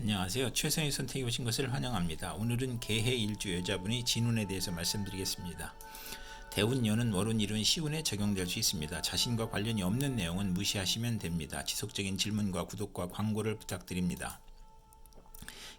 안녕하세요. 최선의 선택이 오신 것을 환영합니다. 오늘은 개해 일주 여자분의 진운에 대해서 말씀드리겠습니다. 대운, 연은, 월운, 일은 시운에 적용될 수 있습니다. 자신과 관련이 없는 내용은 무시하시면 됩니다. 지속적인 질문과 구독과 광고를 부탁드립니다.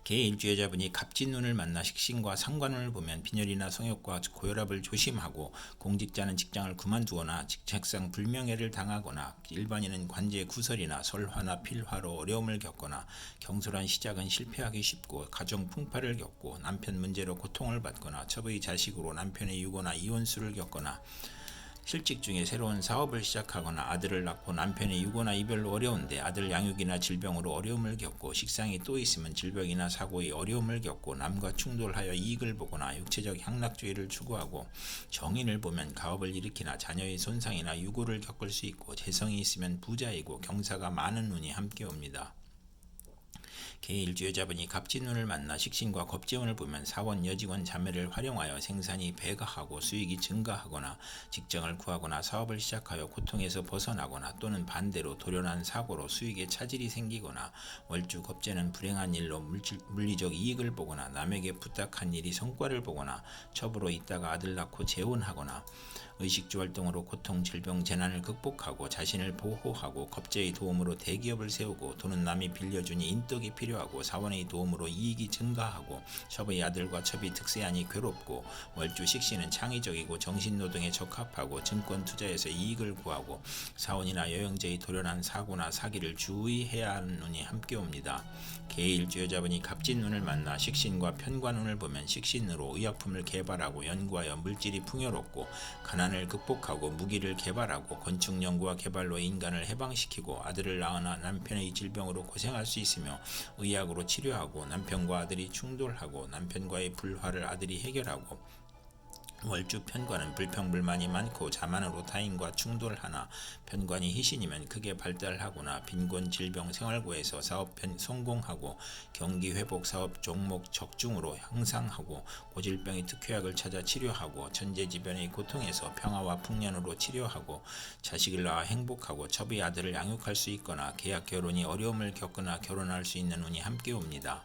개해 일주 여자분이 갑진운을 만나 식신과 상관운을 보면 빈혈이나 성욕과 고혈압을 조심하고, 공직자는 직장을 그만두거나 직책상 불명예를 당하거나, 일반인은 관제 구설이나 설화나 필화로 어려움을 겪거나, 경솔한 시작은 실패하기 쉽고 가정 풍파를 겪고, 남편 문제로 고통을 받거나, 첩의 자식으로 남편의 유고나 이혼수를 겪거나, 실직 중에 새로운 사업을 시작하거나, 아들을 낳고 남편의 유고나 이별로 어려운데 아들 양육이나 질병으로 어려움을 겪고, 식상이 또 있으면 질병이나 사고의 어려움을 겪고, 남과 충돌하여 이익을 보거나 육체적 향락주의를 추구하고, 정인을 보면 가업을 일으키나 자녀의 손상이나 유고를 겪을 수 있고, 재성이 있으면 부자이고 경사가 많은 운이 함께 옵니다. 개해 일주 여자분이 갑진운을 만나 식신과 겁재운을 보면 사원, 여직원, 자매를 활용하여 생산이 배가하고 수익이 증가하거나, 직장을 구하거나 사업을 시작하여 고통에서 벗어나거나, 또는 반대로 도련한 사고로 수익에 차질이 생기거나, 월주 겁재는 불행한 일로 물리적 이익을 보거나, 남에게 부탁한 일이 성과를 보거나, 첩으로 있다가 아들 낳고 재혼하거나, 의식주 활동으로 고통, 질병, 재난을 극복하고 자신을 보호하고, 겁재의 도움으로 대기업을 세우고, 돈은 남이 빌려주니 인덕이 필요하고, 사원의 도움으로 이익이 증가하고, 첩의 아들과 첩이 득세하니 괴롭고, 월주 식신은 창의적이고 정신노동에 적합하고 증권 투자에서 이익을 구하고, 사원이나 여행자의 도련한 사고나 사기를 주의해야 하는 운이 함께 옵니다. 개해 일주 여자분이 갑진운을 만나 식신과 편관운을 보면 식신으로 의약품을 개발하고 연구하여 물질이 풍요롭고, 가난을 극복하고 무기를 개발하고, 건축 연구와 개발로 인간을 해방시키고, 아들을 낳으나 남편의 질병으로 고생할 수 있으며 의학으로 치료하고, 남편과 아들이 충돌하고 남편과의 불화를 아들이 해결하고, 월주 편관은 불평불만이 많고 자만으로 타인과 충돌하나, 편관이 희신이면 크게 발달하거나, 빈곤, 질병, 생활고에서 사업 성공하고, 경기 회복, 사업 종목 적중으로 향상하고, 고질병의 특효약을 찾아 치료하고, 천재지변의 고통에서 평화와 풍년으로 치료하고, 자식을 낳아 행복하고, 첩의 아들을 양육할 수 있거나, 계약 결혼이 어려움을 겪거나 결혼할 수 있는 운이 함께 옵니다.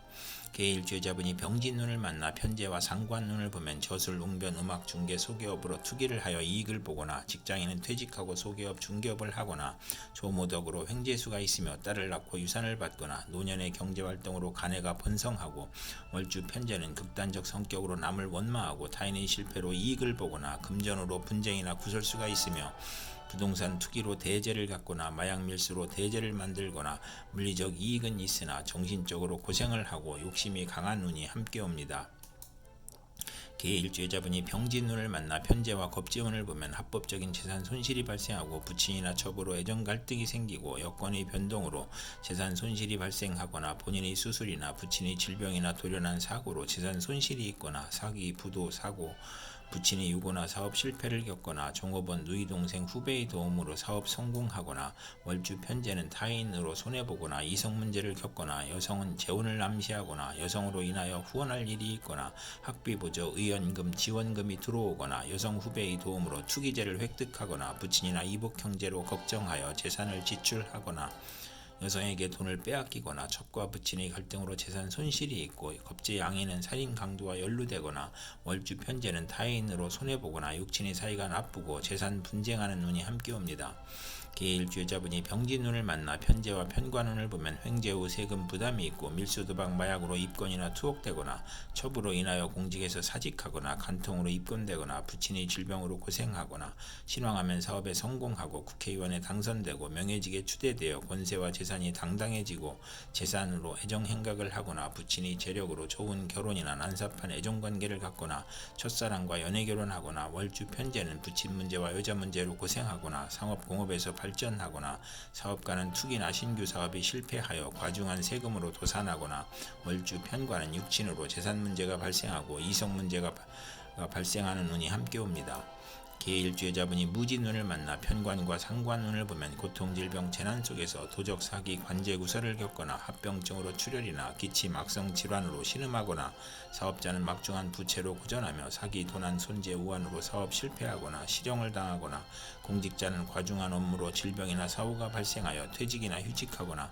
개해 일주 여자분이 병진운을 만나 편재와 상관운을 보면 저술, 웅변, 음악, 중개, 소기업으로 투기를 하여 이익을 보거나, 직장인은 퇴직하고 소기업, 중개업을 하거나, 조모덕으로 횡재수가 있으며 딸을 낳고 유산을 받거나, 노년의 경제활동으로 가내가 번성하고, 월주 편재는 극단적 성격으로 남을 원망하고 타인의 실패로 이익을 보거나, 금전으로 분쟁이나 구설수가 있으며 부동산 투기로 대재를 갖거나, 마약 밀수로 대재를 만들거나, 물리적 이익은 있으나 정신적으로 고생을 하고 욕심이 강한 운이 함께 옵니다. 개해 일주 여자분이 병진운을 만나 편재와 겁재운을 보면 합법적인 재산 손실이 발생하고, 부친이나 첩으로 애정 갈등이 생기고, 여건의 변동으로 재산 손실이 발생하거나, 본인의 수술이나 부친의 질병이나 도련한 사고로 재산 손실이 있거나, 사기, 부도, 사고, 부친의 유고나 사업 실패를 겪거나, 종업원, 누이동생, 후배의 도움으로 사업 성공하거나, 월주 편재는 타인으로 손해보거나 이성 문제를 겪거나, 여성은 재혼을 남시하거나 여성으로 인하여 후원할 일이 있거나, 학비 보조, 의연금, 지원금이 들어오거나, 여성 후배의 도움으로 투기재를 획득하거나, 부친이나 이복 형제로 걱정하여 재산을 지출하거나, 여성에게 돈을 빼앗기거나, 첩과 부친의 갈등으로 재산 손실이 있고, 겁재 양인은 살인 강도와 연루되거나, 월주 편재는 타인으로 손해보거나 육친의 사이가 나쁘고 재산 분쟁하는 운이 함께 옵니다. 개해 일주 여자분이 병진운을 만나 편재와 편관운을 보면 횡재 후 세금 부담이 있고, 밀수도박, 마약으로 입건이나 투옥되거나, 첩으로 인하여 공직에서 사직하거나 간통으로 입건되거나, 부친의 질병으로 고생하거나, 신왕하면 사업에 성공하고 국회의원에 당선되고 명예직에 추대되어 권세와 재산이 당당해지고, 재산으로 애정행각을 하거나, 부친의 재력으로 좋은 결혼이나 난삽한 애정관계를 갖거나, 첫사랑과 연애결혼하거나, 월주 편재는 부친 문제와 여자 문제로 고생하거나, 상업공업에서 발전하거나, 사업가는 투기나 신규 사업이 실패하여 과중한 세금으로 도산하거나, 월주 편관은 육친으로 재산 문제가 발생하고 이성 문제가 발생하는 운이 함께 옵니다. 개해 일주 여자분이 무진운을 만나 편관과 상관운을 보면 고통, 질병, 재난 속에서 도적, 사기, 관제 구설을 겪거나, 합병증으로 출혈이나 기침, 악성 질환으로 신음하거나, 사업자는 막중한 부채로 고전하며 사기, 도난, 손재, 우환으로 사업 실패하거나 실형을 당하거나, 공직자는 과중한 업무로 질병이나 사고가 발생하여 퇴직이나 휴직하거나,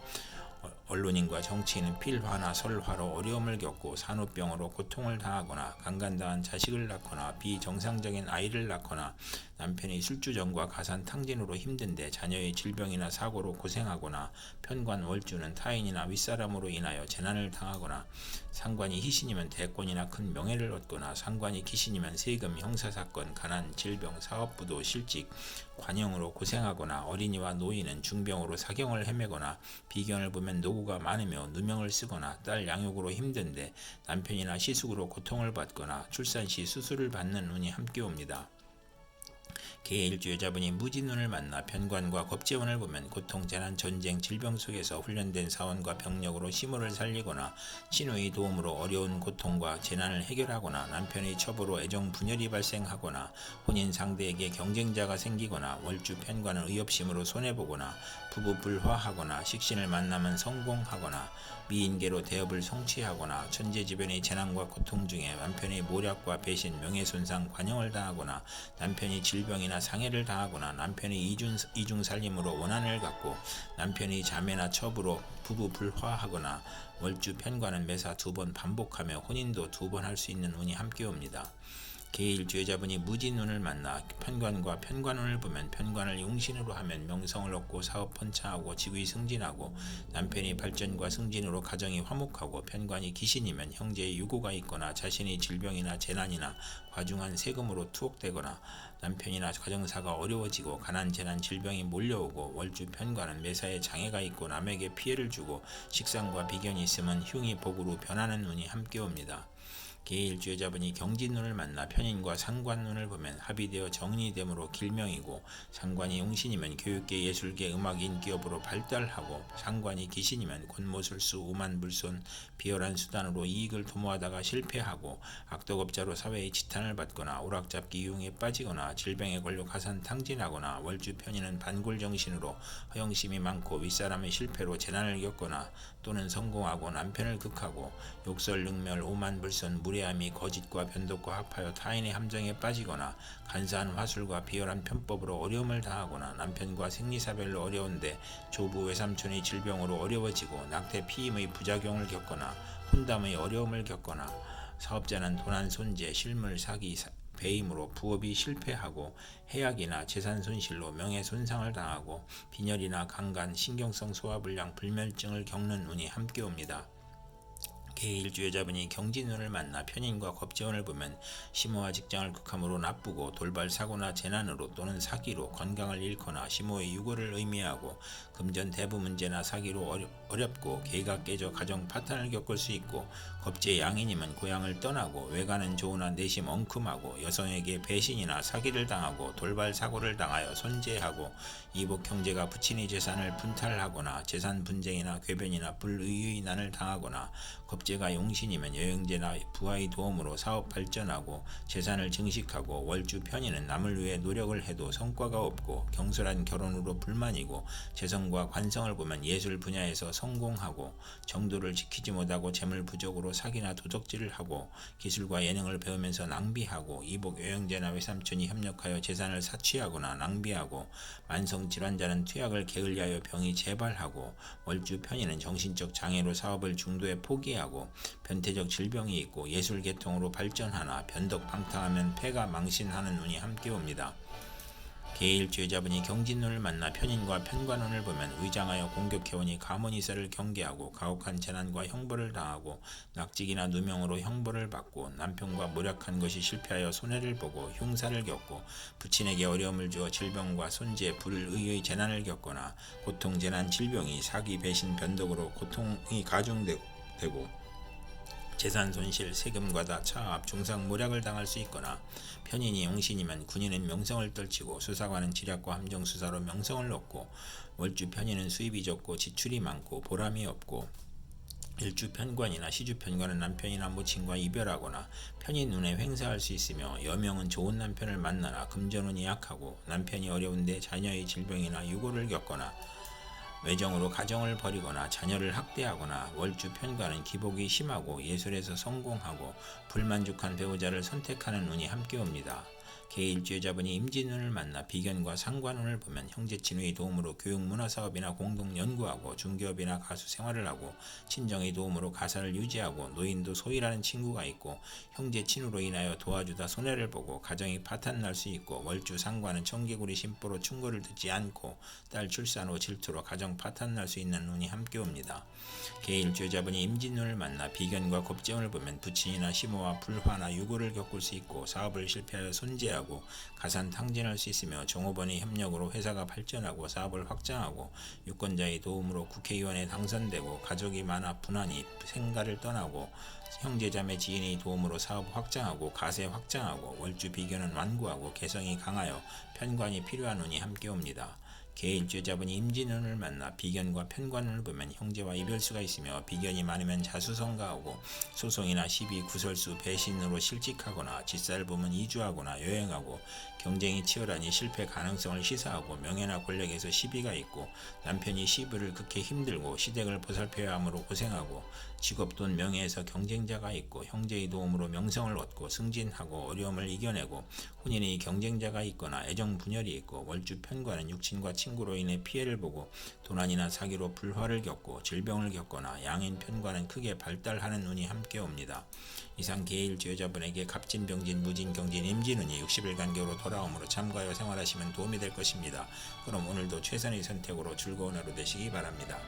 언론인과 정치인은 필화나 설화로 어려움을 겪고 산후병으로 고통을 당하거나 강간당한 자식을 낳거나 비정상적인 아이를 낳거나 남편이 술주정과 가산탕진으로 힘든데 자녀의 질병이나 사고로 고생하거나 편관 월주는 타인이나 윗사람으로 인하여 재난을 당하거나 상관이 희신이면 대권이나 큰 명예를 얻거나 상관이 귀신이면 세금, 형사사건, 가난, 질병, 사업부도 실직, 관영으로 고생하거나 어린이와 노인은 중병으로 사경을 헤매거나 비경을 보면 노고가 많으며 누명을 쓰거나 딸 양육으로 힘든데 남편이나 시숙으로 고통을 받거나 출산 시 수술을 받는 운이 함께 옵니다. 개일주 여자분이 무진운을 만나 편관과 겁재운을 보면 고통, 재난, 전쟁, 질병 속에서 훈련된 사원과 병력으로 시무를 살리거나 신우의 도움으로 어려운 고통과 재난을 해결하거나 남편의 첩으로 애정 분열이 발생하거나 혼인 상대에게 경쟁자가 생기거나 월주 편관은 의협심으로 손해보거나 부부 불화하거나 식신을 만나면 성공하거나 미인계로 대업을 성취하거나 천재지변의 재난과 고통 중에 남편의 모략과 배신, 명예손상, 관용을 당하거나 남편이 질병이나 상해를 당하거나 남편이 이중살림으로 원한을 갖고 남편이 자매나 첩으로 부부 불화하거나 월주 편관은 매사 2번 반복하며 혼인도 2번 할 수 있는 운이 함께 옵니다. 개일주 여자분이 무진운을 만나 편관과 편관운을 보면 편관을 용신으로 하면 명성을 얻고 사업 번창하고 직위 승진하고 남편이 발전과 승진으로 가정이 화목하고 편관이 귀신이면 형제의 유고가 있거나 자신이 질병이나 재난이나 과중한 세금으로 투옥되거나 남편이나 가정사가 어려워지고 가난, 재난, 질병이 몰려오고 월주 편관은 매사에 장애가 있고 남에게 피해를 주고 식상과 비견이 있으면 흉이 복으로 변하는 운이 함께 옵니다. 개일주 여자분이 경진운을 만나 편인과 상관운을 보면 합의되어 정리됨으로 길명이고 상관이 용신이면 교육계, 예술계, 음악, 인기업으로 발달하고 상관이 귀신이면 권모술수, 우만불손, 비열한 수단으로 이익을 도모하다가 실패하고 악덕업자로 사회의 지탄을 받거나 오락잡기 유흥에 빠지거나 질병에 걸려 가산탕진하거나 월주 편인은 반골정신으로 허영심이 많고 윗사람의 실패로 재난을 겪거나 또는 성공하고 남편을 극하고 욕설, 능멸, 오만불손, 무례함이 거짓과 변덕과 합하여 타인의 함정에 빠지거나 간사한 화술과 비열한 편법으로 어려움을 당하거나 남편과 생리사별로 어려운데 조부 외삼촌의 질병으로 어려워지고 낙태 피임의 부작용을 겪거나 혼담의 어려움을 겪거나 사업자는 도난, 손재, 실물, 사기, 배임으로 부업이 실패하고 해약이나 재산 손실로 명예 손상을 당하고 빈혈이나 강간, 신경성 소화불량, 불면증을 겪는 운이 함께 옵니다. 개일주 여자분이 경진운을 만나 편인과 겁재운을 보면 시모와 직장을 극함으로 나쁘고 돌발 사고나 재난으로 또는 사기로 건강을 잃거나 시모의 유고를 의미하고 금전 대부 문제나 사기로 어렵고 계가 깨져 가정 파탄을 겪을 수 있고 겁재 양인이면 고향을 떠나고 외가는 좋으나 내심 엉큼하고 여성에게 배신이나 사기를 당하고 돌발 사고를 당하여 손재하고 이복 형제가 부친의 재산을 분탈하거나 재산 분쟁이나 궤변이나 불의의 난을 당하거나 겁재가 용신이면 여행제나 부하의 도움으로 사업 발전하고 재산을 증식하고 월주 편인은 남을 위해 노력을 해도 성과가 없고 경솔한 결혼으로 불만이고 재성과 관성을 보면 예술 분야에서 성공하고 정도를 지키지 못하고 재물 부족으로 사기나 도적질을 하고 기술과 예능을 배우면서 낭비하고 이복 여행제나 외삼촌이 협력하여 재산을 사취하거나 낭비하고 만성 질환자는 투약을 게을리하여 병이 재발하고 월주 편인은 정신적 장애로 사업을 중도에 포기하고 변태적 질병이 있고 예술 계통으로 발전하나 변덕 방탕하면 폐가 망신하는 운이 함께 옵니다. 개일주 여자분이 경진운을 만나 편인과 편관운을 보면 위장하여 공격해오니 가문이사를 경계하고 가혹한 재난과 형벌을 당하고 낙직이나 누명으로 형벌을 받고 남편과 모략한 것이 실패하여 손해를 보고 흉사를 겪고 부친에게 어려움을 주어 질병과 손재, 불의의 재난을 겪거나 고통, 재난, 질병이 사기, 배신, 변덕으로 고통이 가중되고 재산 손실, 세금 과다, 차압, 중상 모략을 당할 수 있거나 편인이 용신이면 군인은 명성을 떨치고 수사관은 지략과 함정 수사로 명성을 얻고 월주 편인은 수입이 적고 지출이 많고 보람이 없고 일주 편관이나 시주 편관은 남편이나 모친과 이별하거나 편인 눈에 횡사할 수 있으며 여명은 좋은 남편을 만나나 금전운이 약하고 남편이 어려운데 자녀의 질병이나 유고를 겪거나 외정으로 가정을 버리거나 자녀를 학대하거나 월주 편관은 기복이 심하고 예술에서 성공하고 불만족한 배우자를 선택하는 운이 함께 옵니다. 개1주여자분이 임진운을 만나 비견과 상관운을 보면 형제친의 도움으로 교육문화사업이나 공동연구하고 중개업이나 가수 생활을 하고 친정의 도움으로 가사를 유지하고 노인도 소희라는 친구가 있고 형제친으로 인하여 도와주다 손해를 보고 가정이 파탄날 수 있고 월주 상관은 청개구리 심보로 충고를 듣지 않고 딸 출산 후 질투로 가정 파탄날 수 있는 운이 함께 옵니다. 개1주여자분이 임진운을 만나 비견과 겁재운을 보면 부친이나 시모와 불화나 유고를 겪을 수 있고 사업을 실패하여 손재하고 가산탕진할 수 있으며 종업원의 협력으로 회사가 발전하고 사업을 확장하고 유권자의 도움으로 국회의원에 당선되고 가족이 많아 분하니 생가를 떠나고 형제자매 지인의 도움으로 사업 확장하고 가세 확장하고 월주 비견은 완고하고 개성이 강하여 편관이 필요한 운이 함께 옵니다. 개1주여자분이 임진운을 만나 비견과 편관운을 보면 형제와 이별수가 있으며 비견이 많으면 자수성가하고 소송이나 시비, 구설수, 배신으로 실직하거나 직사를 보면 이주하거나 여행하고 경쟁이 치열하니 실패 가능성을 시사하고 명예나 권력에서 시비가 있고 남편이 시부를 극히 힘들고 시댁을 보살펴야 하므로 고생하고 직업 돈 명예에서 경쟁자가 있고 형제의 도움으로 명성을 얻고 승진하고 어려움을 이겨내고 혼인의 경쟁자가 있거나 애정 분열이 있고 월주 편관은 육친과 친구로 인해 피해를 보고 도난이나 사기로 불화를 겪고 질병을 겪거나 양인 편관은 크게 발달하는 운이 함께 옵니다. 이상 개1주여자분에게 갑진병진 무진경진 임진운이 60일 간격으로 돌아오므로 참고하여 생활하시면 도움이 될 것입니다. 그럼 오늘도 최선의 선택으로 즐거운 하루 되시기 바랍니다.